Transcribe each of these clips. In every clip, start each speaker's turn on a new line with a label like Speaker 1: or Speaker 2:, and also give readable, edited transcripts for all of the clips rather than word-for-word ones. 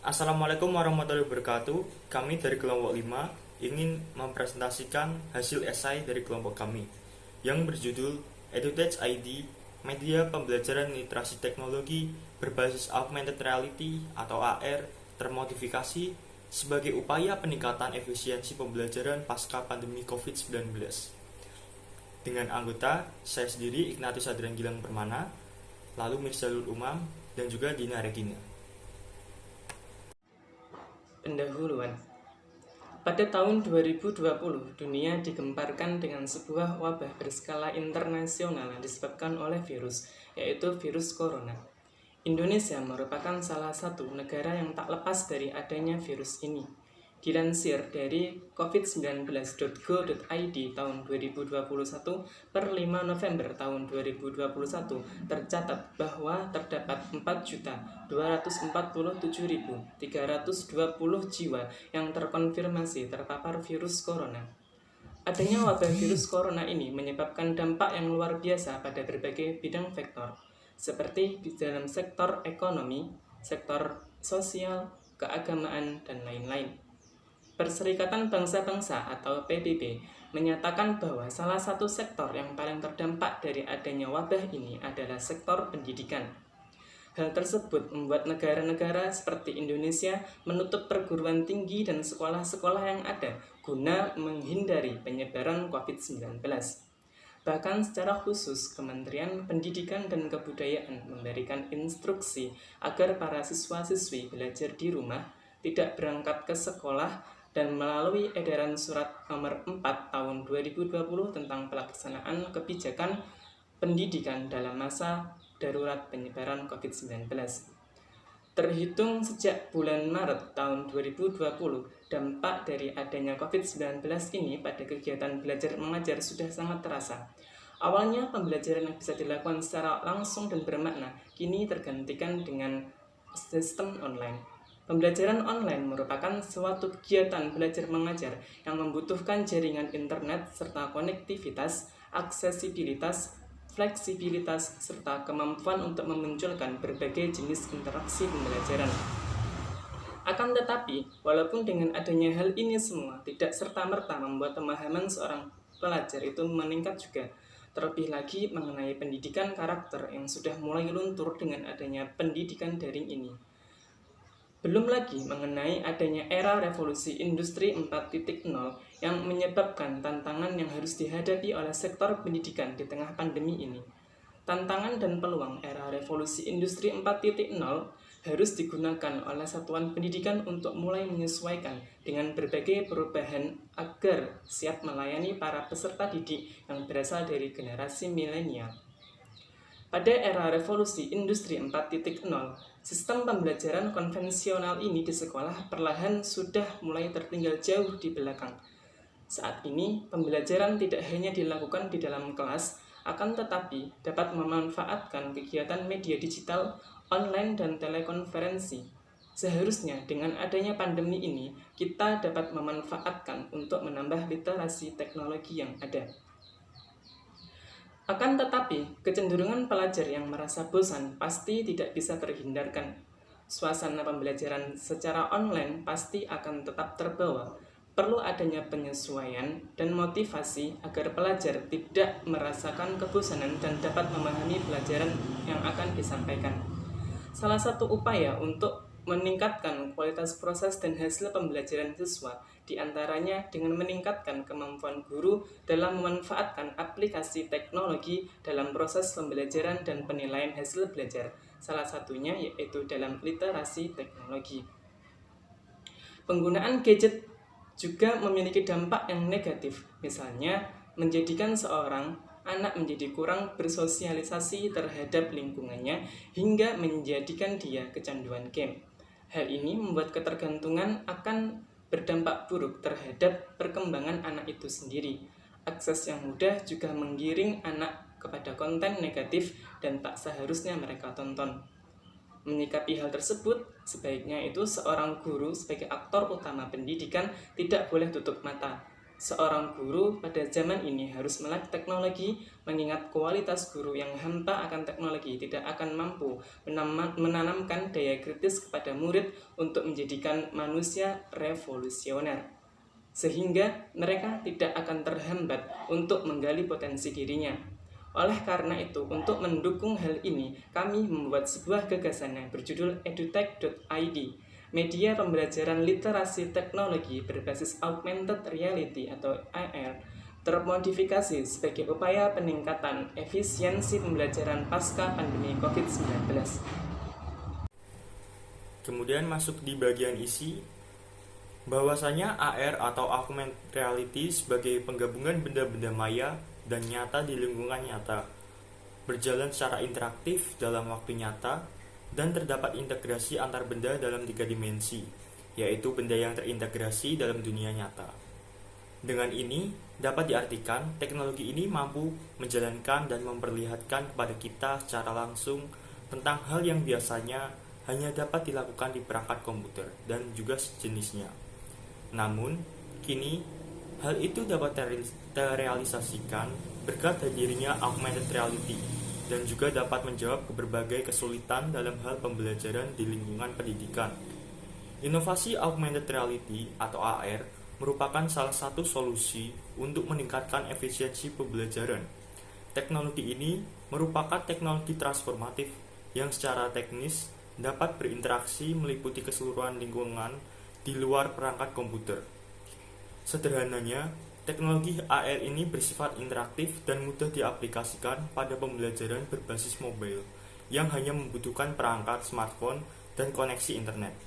Speaker 1: Assalamualaikum warahmatullahi wabarakatuh. Kami dari kelompok 5 ingin mempresentasikan hasil esai dari kelompok kami yang berjudul EduTech ID, Media Pembelajaran Literasi Teknologi Berbasis Augmented Reality atau AR termodifikasi sebagai upaya peningkatan efisiensi pembelajaran pasca pandemi COVID-19. Dengan anggota saya sendiri Ignatius Adrian Gilang Permana, lalu Mirzalul Umam, dan juga Dina Regina.
Speaker 2: Pendahuluan. Pada tahun 2020, dunia digemparkan dengan sebuah wabah berskala internasional yang disebabkan oleh virus, yaitu virus corona. Indonesia merupakan salah satu negara yang tak lepas dari adanya virus ini. Dilansir dari covid19.go.id tahun 2021 per 5 November tahun 2021 tercatat bahwa terdapat 4.247.320 jiwa yang terkonfirmasi terpapar virus corona. Adanya wabah virus corona ini menyebabkan dampak yang luar biasa pada berbagai bidang vektor, seperti di dalam sektor ekonomi, sektor sosial, keagamaan, dan lain-lain. Perserikatan Bangsa-Bangsa atau PBB menyatakan bahwa salah satu sektor yang paling terdampak dari adanya wabah ini adalah sektor pendidikan. Hal tersebut membuat negara-negara seperti Indonesia menutup perguruan tinggi dan sekolah-sekolah yang ada guna menghindari penyebaran COVID-19. Bahkan secara khusus, Kementerian Pendidikan dan Kebudayaan memberikan instruksi agar para siswa-siswi belajar di rumah, tidak berangkat ke sekolah, dan melalui edaran surat nomor 4 tahun 2020 tentang pelaksanaan kebijakan pendidikan dalam masa darurat penyebaran COVID-19. Terhitung sejak bulan Maret tahun 2020, dampak dari adanya COVID-19 ini pada kegiatan belajar mengajar sudah sangat terasa. Awalnya pembelajaran yang bisa dilakukan secara langsung dan bermakna, kini tergantikan dengan sistem online. Pembelajaran online merupakan suatu kegiatan belajar mengajar yang membutuhkan jaringan internet serta konektivitas, aksesibilitas, fleksibilitas, serta kemampuan untuk memunculkan berbagai jenis interaksi pembelajaran. Akan tetapi, walaupun dengan adanya hal ini semua tidak serta-merta membuat pemahaman seorang pelajar itu meningkat juga. Terlebih lagi mengenai pendidikan karakter yang sudah mulai luntur dengan adanya pendidikan daring ini. Belum lagi mengenai adanya era revolusi industri 4.0 yang menyebabkan tantangan yang harus dihadapi oleh sektor pendidikan di tengah pandemi ini. Tantangan dan peluang era revolusi industri 4.0 harus digunakan oleh satuan pendidikan untuk mulai menyesuaikan dengan berbagai perubahan agar siap melayani para peserta didik yang berasal dari generasi milenial. Pada era revolusi industri 4.0, sistem pembelajaran konvensional ini di sekolah perlahan sudah mulai tertinggal jauh di belakang. Saat ini, pembelajaran tidak hanya dilakukan di dalam kelas, akan tetapi dapat memanfaatkan kegiatan media digital, online, dan telekonferensi. Seharusnya dengan adanya pandemi ini, kita dapat memanfaatkan untuk menambah literasi teknologi yang ada. Akan tetapi, kecenderungan pelajar yang merasa bosan pasti tidak bisa terhindarkan. Suasana pembelajaran secara online pasti akan tetap terbawa. Perlu adanya penyesuaian dan motivasi agar pelajar tidak merasakan kebosanan dan dapat memahami pelajaran yang akan disampaikan. Salah satu upaya untuk meningkatkan kualitas proses dan hasil pembelajaran siswa, diantaranya dengan meningkatkan kemampuan guru dalam memanfaatkan aplikasi teknologi dalam proses pembelajaran dan penilaian hasil belajar, salah satunya yaitu dalam literasi teknologi. Penggunaan gadget juga memiliki dampak yang negatif, misalnya menjadikan seorang anak menjadi kurang bersosialisasi terhadap lingkungannya hingga menjadikan dia kecanduan game. Hal ini membuat ketergantungan akan berdampak buruk terhadap perkembangan anak itu sendiri. Akses yang mudah juga menggiring anak kepada konten negatif dan tak seharusnya mereka tonton. Menyikapi hal tersebut, sebaiknya itu seorang guru sebagai aktor utama pendidikan tidak boleh tutup mata. Seorang guru pada zaman ini harus melek teknologi, mengingat kualitas guru yang hampa akan teknologi tidak akan mampu menanamkan daya kritis kepada murid untuk menjadikan manusia revolusioner, sehingga mereka tidak akan terhambat untuk menggali potensi dirinya. Oleh karena itu, untuk mendukung hal ini, kami membuat sebuah gagasan yang berjudul edutech.id, media pembelajaran literasi teknologi berbasis augmented reality atau AR, termodifikasi sebagai upaya peningkatan efisiensi pembelajaran pasca pandemi COVID-19.
Speaker 1: Kemudian masuk di bagian isi, bahwasanya AR atau augmented reality sebagai penggabungan benda-benda maya dan nyata di lingkungan nyata, berjalan secara interaktif dalam waktu nyata, dan terdapat integrasi antar benda dalam 3 dimensi, yaitu benda yang terintegrasi dalam dunia nyata. Dengan ini, dapat diartikan teknologi ini mampu menjalankan dan memperlihatkan kepada kita secara langsung tentang hal yang biasanya hanya dapat dilakukan di perangkat komputer dan juga sejenisnya. Namun, kini hal itu dapat terrealisasikan berkat hadirnya augmented reality dan juga dapat menjawab ke berbagai kesulitan dalam hal pembelajaran di lingkungan pendidikan. Inovasi augmented reality atau AR merupakan salah satu solusi untuk meningkatkan efisiensi pembelajaran. Teknologi ini merupakan teknologi transformatif yang secara teknis dapat berinteraksi meliputi keseluruhan lingkungan di luar perangkat komputer. Sederhananya, teknologi AR ini bersifat interaktif dan mudah diaplikasikan pada pembelajaran berbasis mobile yang hanya membutuhkan perangkat smartphone dan koneksi internet.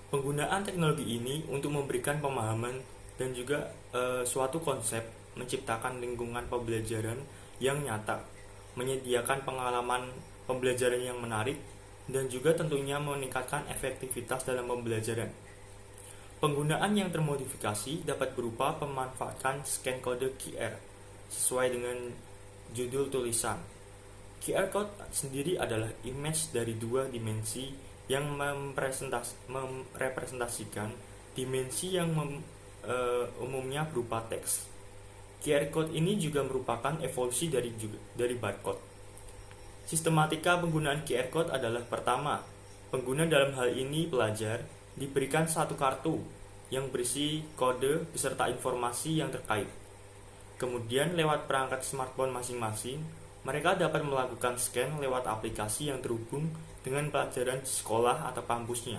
Speaker 1: Penggunaan teknologi ini untuk memberikan pemahaman dan juga suatu konsep menciptakan lingkungan pembelajaran yang nyata, menyediakan pengalaman pembelajaran yang menarik, dan juga tentunya meningkatkan efektivitas dalam pembelajaran. Penggunaan yang termodifikasi dapat berupa pemanfaatan scan kode QR sesuai dengan judul tulisan. QR code sendiri adalah image dari 2 dimensi yang merepresentasikan dimensi yang umumnya berupa teks. QR code ini juga merupakan evolusi dari barcode. Sistematika penggunaan QR code adalah: pertama, pengguna dalam hal ini pelajar diberikan satu kartu yang berisi kode beserta informasi yang terkait. Kemudian lewat perangkat smartphone masing-masing, mereka dapat melakukan scan lewat aplikasi yang terhubung dengan pelajaran di sekolah atau kampusnya.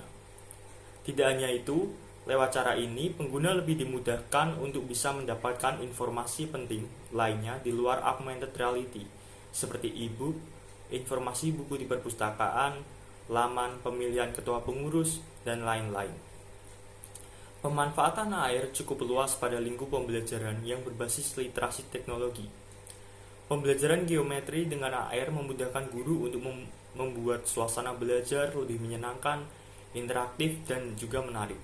Speaker 1: Tidak hanya itu, lewat cara ini pengguna lebih dimudahkan untuk bisa mendapatkan informasi penting lainnya di luar augmented reality, seperti e-book, informasi buku di perpustakaan, laman pemilihan ketua pengurus, dan lain-lain. Pemanfaatan AR cukup luas pada lingkup pembelajaran yang berbasis literasi teknologi. Pembelajaran geometri dengan AR memudahkan guru untuk membuat suasana belajar lebih menyenangkan, interaktif, dan juga menarik.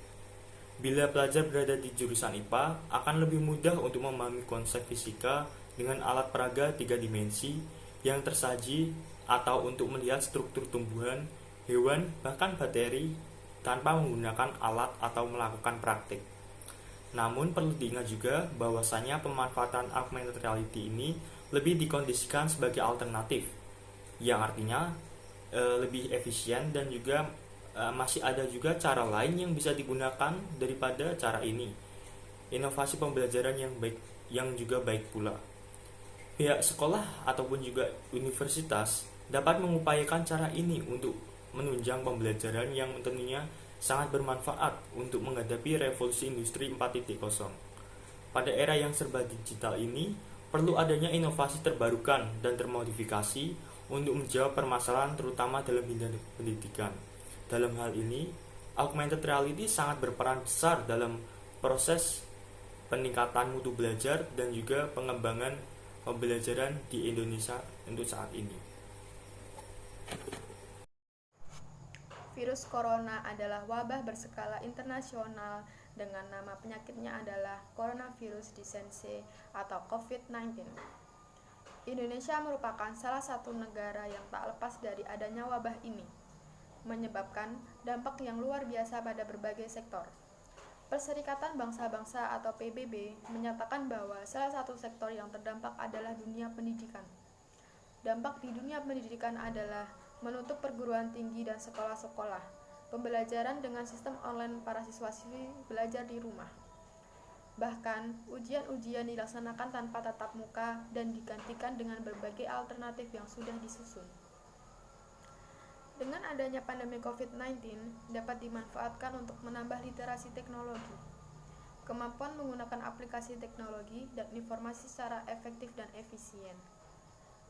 Speaker 1: Bila pelajar berada di jurusan IPA, akan lebih mudah untuk memahami konsep fisika dengan alat peraga 3 dimensi yang tersaji atau untuk melihat struktur tumbuhan, hewan, bahkan bakteri tanpa menggunakan alat atau melakukan praktik. Namun perlu diingat juga bahwasanya pemanfaatan augmented reality ini lebih dikondisikan sebagai alternatif, yang artinya lebih efisien dan juga masih ada juga cara lain yang bisa digunakan daripada cara ini. Inovasi pembelajaran yang juga baik pula. Pihak sekolah ataupun juga universitas dapat mengupayakan cara ini untuk menunjang pembelajaran yang tentunya sangat bermanfaat untuk menghadapi revolusi industri 4.0. Pada era yang serba digital ini, perlu adanya inovasi terbarukan dan termodifikasi untuk menjawab permasalahan terutama dalam bidang pendidikan. Dalam hal ini, augmented reality sangat berperan besar dalam proses peningkatan mutu belajar dan juga pengembangan pembelajaran di Indonesia untuk saat ini.
Speaker 3: Virus corona adalah wabah berskala internasional dengan nama penyakitnya adalah coronavirus disease atau COVID-19. Indonesia merupakan salah satu negara yang tak lepas dari adanya wabah ini, menyebabkan dampak yang luar biasa pada berbagai sektor. Perserikatan Bangsa-Bangsa atau PBB menyatakan bahwa salah satu sektor yang terdampak adalah dunia pendidikan. Dampak di dunia pendidikan adalah menutup perguruan tinggi dan sekolah-sekolah, pembelajaran dengan sistem online para siswa-siswi belajar di rumah. Bahkan, ujian-ujian dilaksanakan tanpa tatap muka dan digantikan dengan berbagai alternatif yang sudah disusun. Dengan adanya pandemi COVID-19 dapat dimanfaatkan untuk menambah literasi teknologi. Kemampuan menggunakan aplikasi teknologi dan informasi secara efektif dan efisien.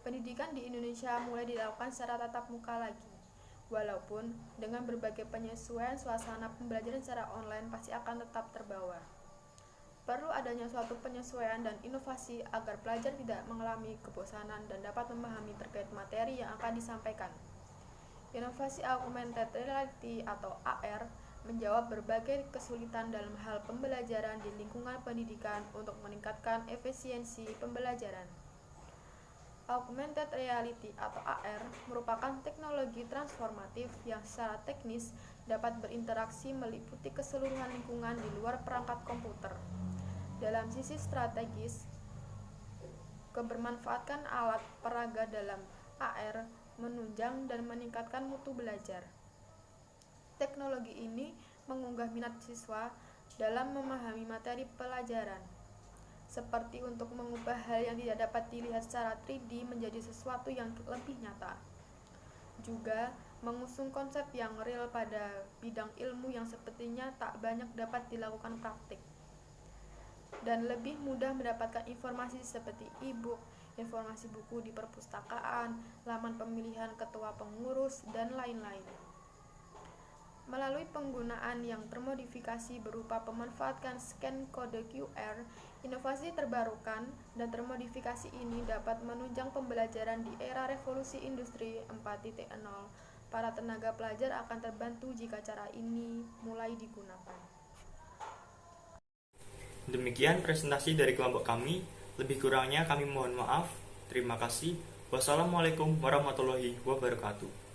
Speaker 3: Pendidikan di Indonesia mulai dilakukan secara tatap muka lagi. Walaupun dengan berbagai penyesuaian suasana pembelajaran secara online pasti akan tetap terbawa. Perlu adanya suatu penyesuaian dan inovasi agar pelajar tidak mengalami kebosanan dan dapat memahami terkait materi yang akan disampaikan. Inovasi augmented reality atau AR menjawab berbagai kesulitan dalam hal pembelajaran di lingkungan pendidikan untuk meningkatkan efisiensi pembelajaran. Augmented reality atau AR merupakan teknologi transformatif yang secara teknis dapat berinteraksi meliputi keseluruhan lingkungan di luar perangkat komputer. Dalam sisi strategis, kebermanfaatan alat peraga dalam AR menunjang dan meningkatkan mutu belajar. Teknologi ini mengunggah minat siswa dalam memahami materi pelajaran, seperti untuk mengubah hal yang tidak dapat dilihat secara 3D menjadi sesuatu yang lebih nyata. Juga mengusung konsep yang real pada bidang ilmu yang sepertinya tak banyak dapat dilakukan praktik. Dan lebih mudah mendapatkan informasi seperti e-book, informasi buku di perpustakaan, laman pemilihan ketua pengurus, dan lain-lain. Melalui penggunaan yang termodifikasi berupa pemanfaatkan scan kode QR, inovasi terbarukan dan termodifikasi ini dapat menunjang pembelajaran di era revolusi industri 4.0. Para tenaga pelajar akan terbantu jika cara ini mulai digunakan.
Speaker 1: Demikian presentasi dari kelompok kami. Lebih kurangnya kami mohon maaf. Terima kasih. Wassalamualaikum warahmatullahi wabarakatuh.